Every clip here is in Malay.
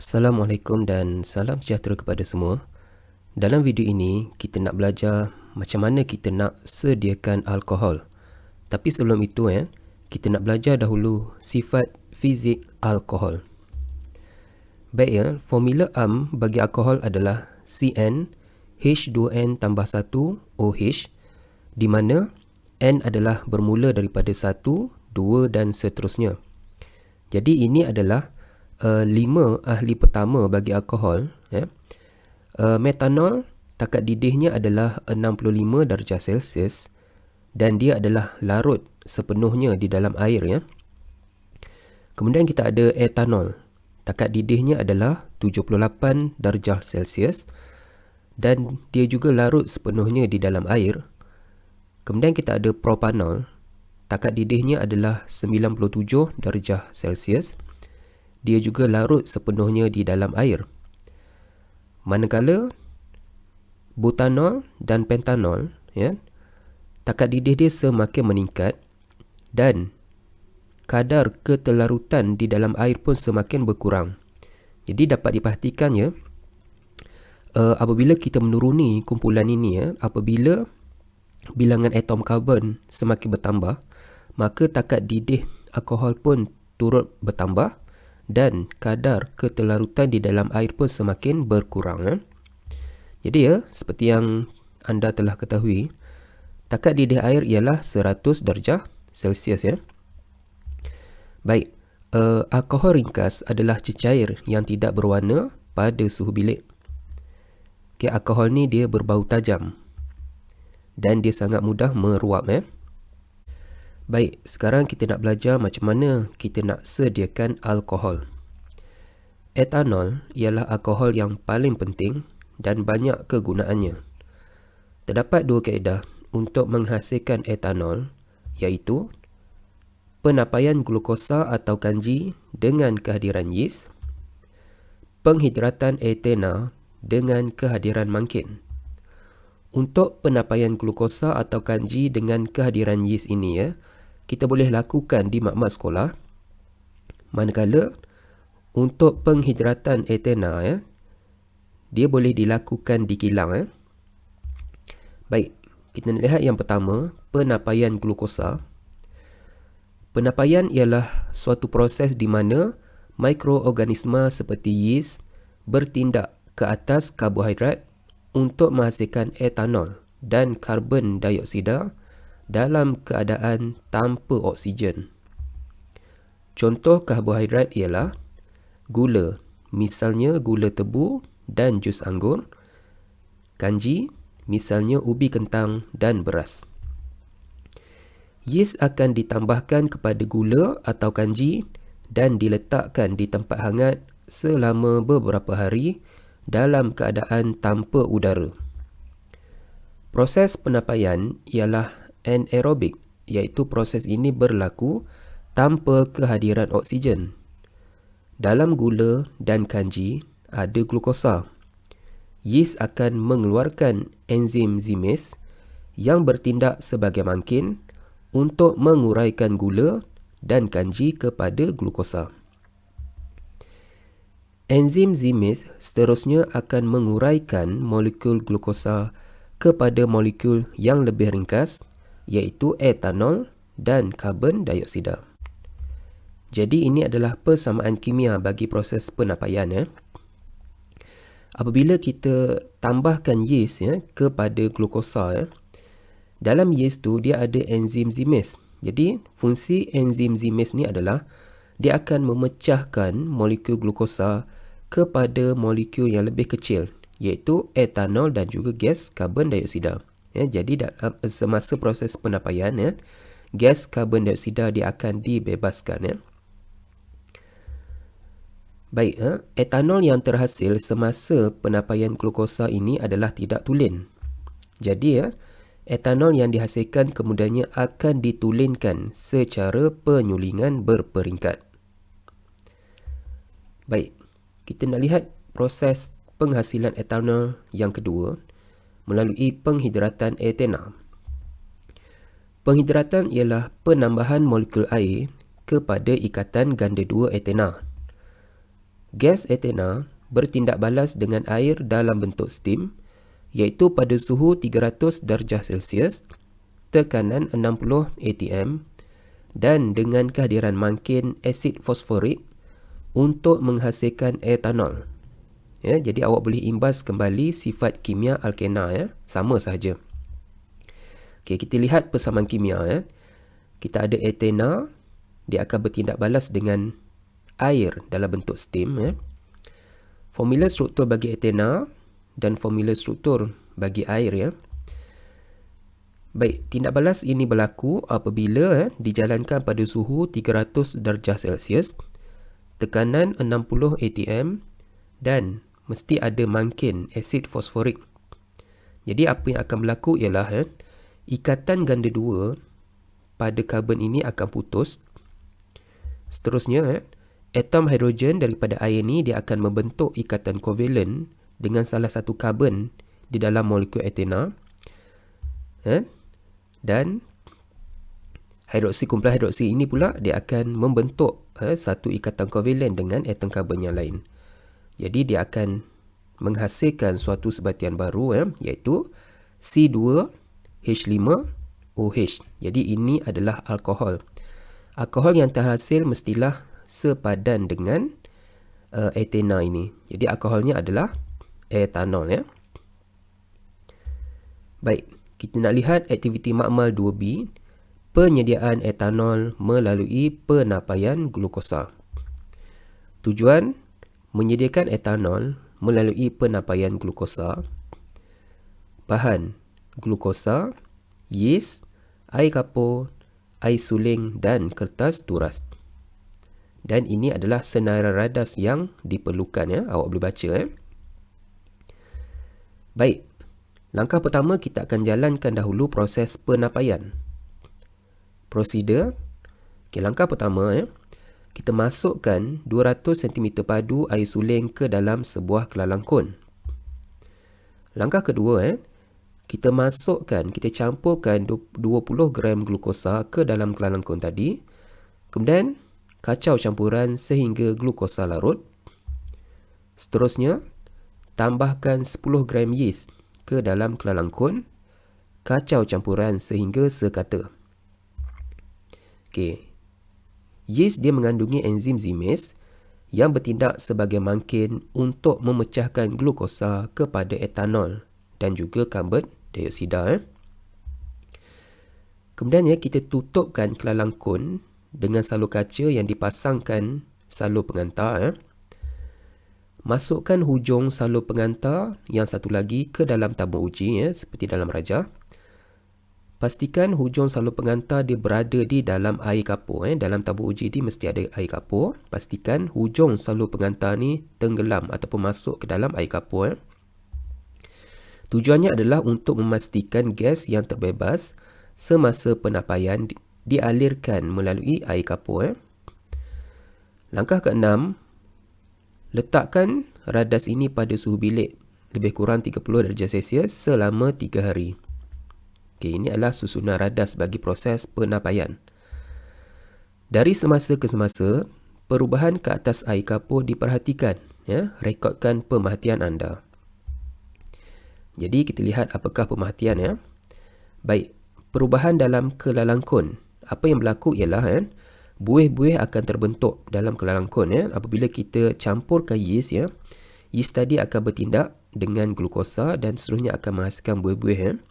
Assalamualaikum dan salam sejahtera kepada semua. Dalam video ini, kita nak belajar macam mana kita nak sediakan alkohol. Tapi sebelum itu, kita nak belajar dahulu sifat fizik alkohol. Baik, formula bagi alkohol adalah CN H2N tambah 1 OH, di mana N adalah bermula daripada 1, 2 dan seterusnya. Jadi ini adalah 5 ahli pertama bagi alkohol. Metanol, takat didihnya adalah 65 darjah Celsius dan dia adalah larut sepenuhnya di dalam air. Kemudian kita ada etanol, takat didihnya adalah 78 darjah Celsius dan dia juga larut sepenuhnya di dalam air. Kemudian kita ada propanol, takat didihnya adalah 97 darjah Celsius. Dia juga larut sepenuhnya di dalam air. Manakala butanol dan pentanol, takat didih dia semakin meningkat dan kadar ketelarutan di dalam air pun semakin berkurang. Jadi dapat diperhatikan apabila kita menuruni kumpulan ini, apabila bilangan atom karbon semakin bertambah, maka takat didih alkohol pun turut bertambah dan kadar ketelarutan di dalam air pun semakin berkurang. Jadi seperti yang anda telah ketahui, takat didih air ialah 100 darjah Celsius. Baik, alkohol ringkas adalah cecair yang tidak berwarna pada suhu bilik. Alkohol ni dia berbau tajam dan dia sangat mudah meruap. Baik, sekarang kita nak belajar macam mana kita nak sediakan alkohol. Etanol ialah alkohol yang paling penting dan banyak kegunaannya. Terdapat dua kaedah untuk menghasilkan etanol, iaitu penapaian glukosa atau kanji dengan kehadiran yeast, penghidratan etena dengan kehadiran mangkin. Untuk penapaian glukosa atau kanji dengan kehadiran yeast ini, kita boleh lakukan di makmal sekolah. Manakala untuk penghidratan etena, dia boleh dilakukan di kilang. Baik, kita nak lihat yang pertama, penapaian glukosa. Penapaian ialah suatu proses di mana mikroorganisma seperti yeast bertindak ke atas karbohidrat untuk menghasilkan etanol dan karbon dioksida dalam keadaan tanpa oksigen. Contoh karbohidrat ialah gula, misalnya gula tebu dan jus anggur, kanji, misalnya ubi kentang dan beras. Yeast akan ditambahkan kepada gula atau kanji dan diletakkan di tempat hangat selama beberapa hari dalam keadaan tanpa udara. Proses penapaian ialah anaerobik, iaitu proses ini berlaku tanpa kehadiran oksigen. Dalam gula dan kanji ada glukosa. Yeast akan mengeluarkan enzim zimase yang bertindak sebagai mangkin untuk menguraikan gula dan kanji kepada glukosa. Enzim zimase seterusnya akan menguraikan molekul glukosa kepada molekul yang lebih ringkas, iaitu etanol dan karbon dioksida. Jadi ini adalah persamaan kimia bagi proses penapaian. Apabila kita tambahkan yeast kepada glukosa, dalam yeast tu dia ada enzim zimase. Jadi fungsi enzim zimase ni adalah dia akan memecahkan molekul glukosa kepada molekul yang lebih kecil, iaitu etanol dan juga gas karbon dioksida. Jadi dalam semasa proses penapaian, gas karbon dioksida dia akan dibebaskan. Baik, etanol yang terhasil semasa penapaian glukosa ini adalah tidak tulen. Jadi etanol yang dihasilkan kemudiannya akan ditulenkan secara penyulingan berperingkat. Baik, kita nak lihat proses penghasilan etanol yang kedua melalui penghidratan etena. Penghidratan ialah penambahan molekul air kepada ikatan ganda 2 etena. gas etena bertindak balas dengan air dalam bentuk steam, iaitu pada suhu 300 darjah Celsius, tekanan 60 atm dan dengan kehadiran mangkin asid fosforik untuk menghasilkan etanol. Ya, jadi awak boleh imbas kembali sifat kimia alkena, ya, sama sahaja. Okey, kita lihat persamaan kimia, ya. Kita ada etena, dia akan bertindak balas dengan air dalam bentuk steam, ya. Formula struktur bagi etena dan formula struktur bagi air, ya. Baik, tindak balas ini berlaku apabila dijalankan pada suhu 300 darjah Celsius, tekanan 60 atm dan mesti ada mangkin asid fosforik. Jadi apa yang akan berlaku ialah ikatan ganda 2 pada karbon ini akan putus. Seterusnya, atom hidrogen daripada air ni dia akan membentuk ikatan kovalen dengan salah satu karbon di dalam molekul etena. Dan kumpulan hidroksi ini pula dia akan membentuk satu ikatan kovalen dengan atom karbon yang lain. Jadi dia akan menghasilkan suatu sebatian baru, iaitu C2H5OH. Jadi ini adalah alkohol. Alkohol yang terhasil mestilah sepadan dengan etena ini. Jadi alkoholnya adalah etanol, ya. Baik, kita nak lihat aktiviti makmal 2B, penyediaan etanol melalui penapaian glukosa. Tujuan menyediakan etanol melalui penapaian glukosa. Bahan glukosa, yeast, air kapur, air suling dan kertas turas. Dan ini adalah senarai radas yang diperlukan, ya. Awak boleh baca, ya. Baik, langkah pertama kita akan jalankan dahulu proses penapaian. Prosedur. Okay, langkah pertama, kita masukkan 200 cm padu air suling ke dalam sebuah kelalangkun. Langkah kedua, kita campurkan 20 gram glukosa ke dalam kelalangkun tadi. Kemudian kacau campuran sehingga glukosa larut. Seterusnya, tambahkan 10 gram yeast ke dalam kelalangkun. Kacau campuran sehingga sekata. Okey. Yeast dia mengandungi enzim zimase yang bertindak sebagai mangkin untuk memecahkan glukosa kepada etanol dan juga karbon dioksida. Kemudian kita tutupkan kelalangkun dengan salur kaca yang dipasangkan salur pengantar. Masukkan hujung salur pengantar yang satu lagi ke dalam tabung uji, seperti dalam rajah. Pastikan hujung salur pengantar dia berada di dalam air kapur. Dalam tabung uji ni mesti ada air kapur. Pastikan hujung salur pengantar ni tenggelam ataupun masuk ke dalam air kapur. Tujuannya adalah untuk memastikan gas yang terbebas semasa penapaian dialirkan melalui air kapur. Langkah ke-6, letakkan radas ini pada suhu bilik lebih kurang 30 darjah Celsius selama 3 hari. Okey, ini adalah susunan radas bagi proses penapaian. Dari semasa ke semasa, perubahan ke atas air kapur diperhatikan. Rekodkan pemerhatian anda. Jadi kita lihat apakah pemerhatian. Baik, perubahan dalam kelalangkun. Apa yang berlaku ialah buih-buih akan terbentuk dalam kelalangkun. Apabila kita campurkan yeast, yeast tadi akan bertindak dengan glukosa dan seterusnya akan menghasilkan buih-buih.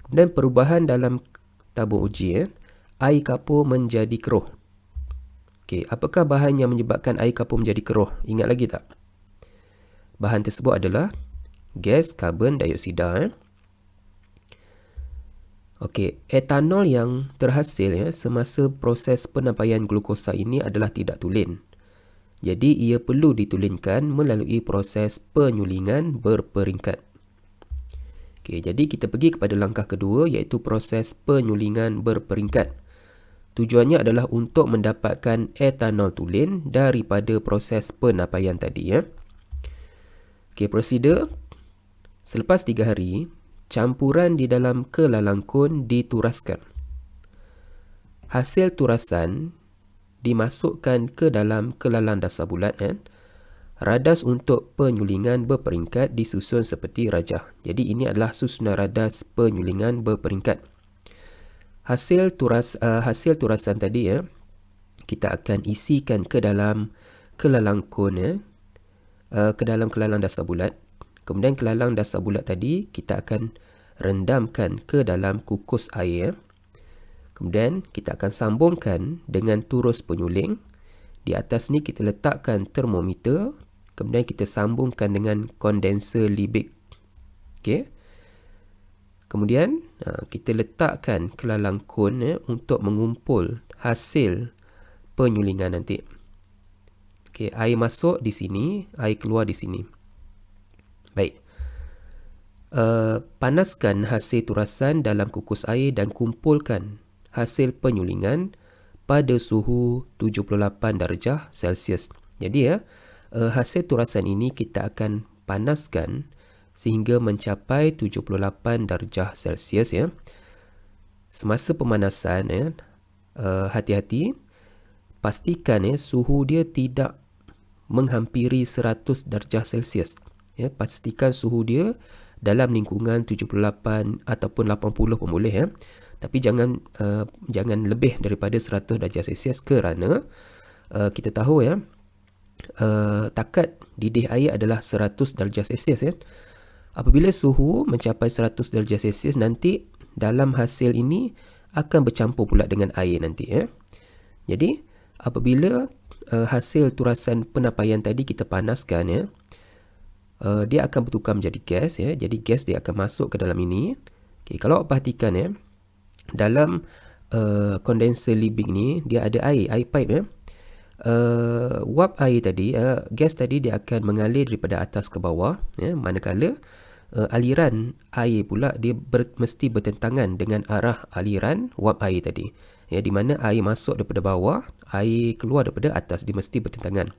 Kemudian perubahan dalam tabung uji, air kapur menjadi keruh. Okey, apakah bahan yang menyebabkan air kapur menjadi keruh? Ingat lagi tak? Bahan tersebut adalah gas karbon dioksida. Okey, etanol yang terhasil semasa proses penapaian glukosa ini adalah tidak tulen. Jadi ia perlu ditulenkan melalui proses penyulingan berperingkat. Okey, jadi kita pergi kepada langkah kedua, iaitu proses penyulingan berperingkat. Tujuannya adalah untuk mendapatkan etanol tulen daripada proses penapaian tadi. Okey, prosedur. Selepas 3 hari, campuran di dalam kelalangkun dituraskan. Hasil turasan dimasukkan ke dalam kelalang dasar bulat. Radas untuk penyulingan berperingkat disusun seperti rajah. Jadi ini adalah susunan radas penyulingan berperingkat. Hasil turasan tadi kita akan isikan ke dalam kelalang kon ke dalam kelalang dasar bulat. Kemudian kelalang dasar bulat tadi kita akan rendamkan ke dalam kukus air. Kemudian kita akan sambungkan dengan turus penyuling. Di atas ni kita letakkan termometer. Kemudian kita sambungkan dengan kondenser libik. Okey. Kemudian kita letakkan kelalang kon untuk mengumpul hasil penyulingan nanti. Okey, air masuk di sini, air keluar di sini. Baik. Panaskan hasil turasan dalam kukus air dan kumpulkan hasil penyulingan pada suhu 78 darjah Celsius. Jadi hasil turasan ini kita akan panaskan sehingga mencapai 78 darjah Celsius ya. Semasa pemanasan hati-hati, pastikan suhu dia tidak menghampiri 100 darjah Celsius. Ya, pastikan suhu dia dalam lingkungan 78 ataupun 80 pun boleh ya. Tapi jangan lebih daripada 100 darjah Celsius kerana kita tahu ya, takat didih air adalah 100 darjah Celsius ya. Apabila suhu mencapai 100 darjah Celsius, nanti dalam hasil ini akan bercampur pula dengan air nanti ya. Jadi apabila hasil turasan penapaian tadi kita panaskan ya, dia akan bertukar menjadi gas ya. Jadi gas dia akan masuk ke dalam ini. Okay, kalau perhatikan ya, dalam kondenser libik ni dia ada air pipe ya. Wap air tadi, gas tadi dia akan mengalir daripada atas ke bawah ya, manakala aliran air pula dia mesti bertentangan dengan arah aliran wap air tadi ya, di mana air masuk daripada bawah, air keluar daripada atas, dia mesti bertentangan.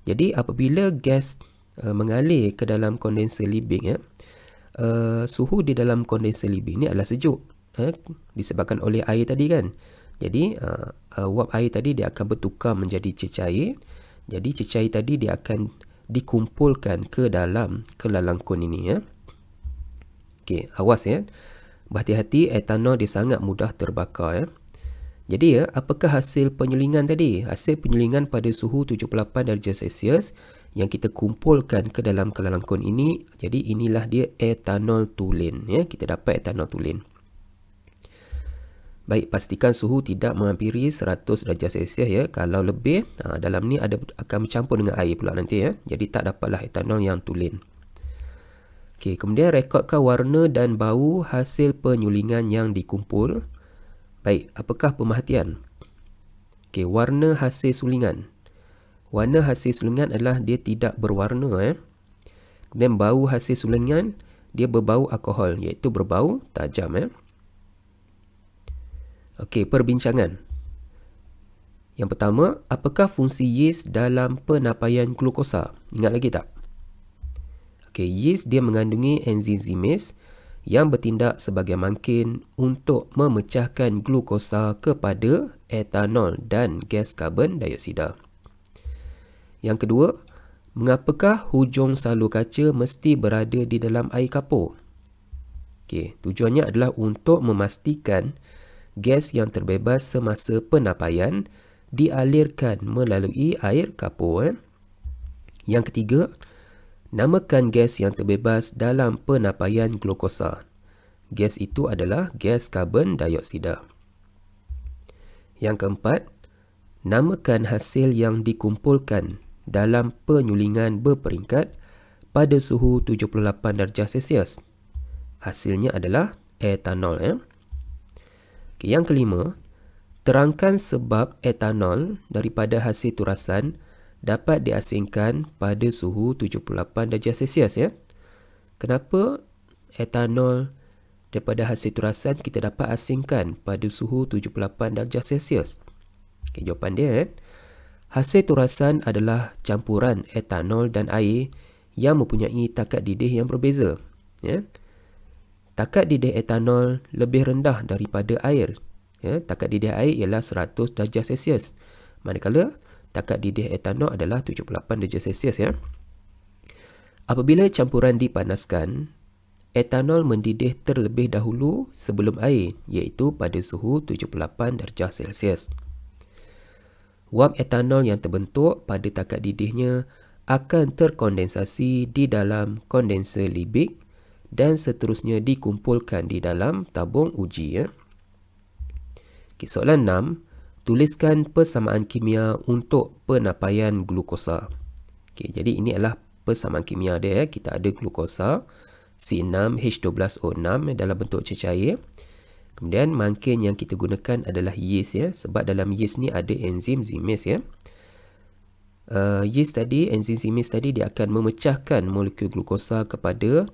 Jadi apabila gas mengalir ke dalam kondenser libik ya, suhu di dalam kondenser libik ni adalah sejuk disebabkan oleh air tadi kan. Jadi wap air tadi dia akan bertukar menjadi cecair. Jadi cecair tadi dia akan dikumpulkan ke dalam kelalang kon ini ya. Okey, awas ya. Berhati-hati, etanol dia sangat mudah terbakar ya. Jadi apakah hasil penyulingan tadi? Hasil penyulingan pada suhu 78 darjah Celsius yang kita kumpulkan ke dalam kelalang kon ini. Jadi inilah dia etanol tulen ya. Kita dapat etanol tulen. Baik, pastikan suhu tidak menghampiri 100 darjah Celsius ya. Kalau lebih, dalam ni akan bercampur dengan air pula nanti ya. Jadi tak dapatlah etanol yang tulen. Okey, kemudian rekodkan warna dan bau hasil penyulingan yang dikumpul. Baik, apakah pemerhatian? Okey, warna hasil sulingan. Warna hasil sulingan adalah dia tidak berwarna ya. Kemudian bau hasil sulingan dia berbau alkohol, iaitu berbau tajam ya. Okey, perbincangan. Yang pertama, apakah fungsi yeast dalam penapaian glukosa? Ingat lagi tak? Okey, yeast dia mengandungi enzim yang bertindak sebagai mangkin untuk memecahkan glukosa kepada etanol dan gas karbon dioksida. Yang kedua, mengapakah hujung salur kaca mesti berada di dalam air kapur? Okey, tujuannya adalah untuk memastikan gas yang terbebas semasa penapaian dialirkan melalui air kapur. Yang ketiga, namakan gas yang terbebas dalam penapaian glukosa. Gas itu adalah gas karbon dioksida. Yang keempat, namakan hasil yang dikumpulkan dalam penyulingan berperingkat pada suhu 78 darjah Celsius. Hasilnya adalah etanol. Okay, yang kelima, terangkan sebab etanol daripada hasil turasan dapat diasingkan pada suhu 78 darjah Celsius ya. Kenapa etanol daripada hasil turasan kita dapat asingkan pada suhu 78 darjah Celsius? Okay, jawapan dia hasil turasan adalah campuran etanol dan air yang mempunyai takat didih yang berbeza ya. Takat didih etanol lebih rendah daripada air. Ya, takat didih air ialah 100 darjah Celsius. Manakala Takak didih etanol adalah 78 darjah Celsius ya. Apabila campuran dipanaskan, etanol mendidih terlebih dahulu sebelum air, iaitu pada suhu 78 darjah Celsius. Wap etanol yang terbentuk pada takak didihnya akan terkondensasi di dalam kondenser Liebig dan seterusnya dikumpulkan di dalam tabung uji ya. Okay, soalan 6, tuliskan persamaan kimia untuk penapaian glukosa. Okay, jadi ini adalah persamaan kimia dia ya. Kita ada glukosa C6H12O6 dalam bentuk cecair. Kemudian mangkin yang kita gunakan adalah yeast ya, sebab dalam yeast ni ada enzim Zymes ya. Yeast tadi, enzim Zymes tadi dia akan memecahkan molekul glukosa kepada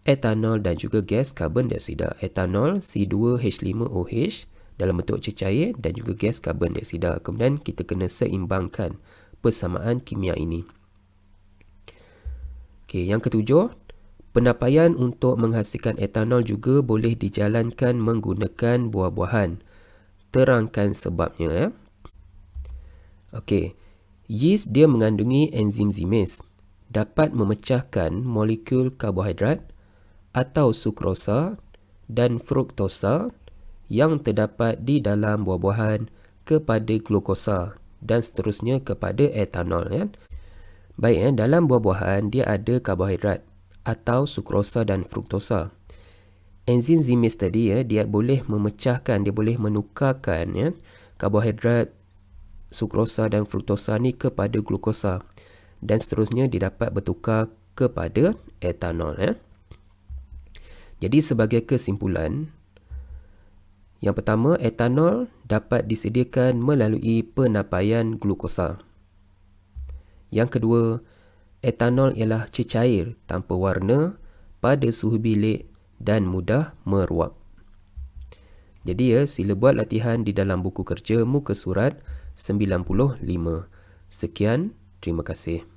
etanol dan juga gas karbon dioksida. Etanol C2H5OH dalam bentuk cecair dan juga gas karbon dioksida. Kemudian kita kena seimbangkan persamaan kimia ini. Okey, yang ketujuh, penapaian untuk menghasilkan etanol juga boleh dijalankan menggunakan buah-buahan. Terangkan sebabnya ya. Okey, yeast dia mengandungi enzim Zymes, dapat memecahkan molekul karbohidrat atau sukrosa dan fruktosa yang terdapat di dalam buah-buahan kepada glukosa dan seterusnya kepada etanol ya. Baik ya, dalam buah-buahan dia ada karbohidrat atau sukrosa dan fruktosa. Enzim Zymes tadi ya, dia boleh memecahkan, dia boleh menukarkan ya karbohidrat, sukrosa dan fruktosa ni kepada glukosa dan seterusnya didapat bertukar kepada etanol ya. Jadi sebagai kesimpulan, yang pertama, etanol dapat disediakan melalui penapaian glukosa. Yang kedua, etanol ialah cecair tanpa warna pada suhu bilik dan mudah meruap. Jadi ya, sila buat latihan di dalam buku kerja muka surat 95. Sekian, terima kasih.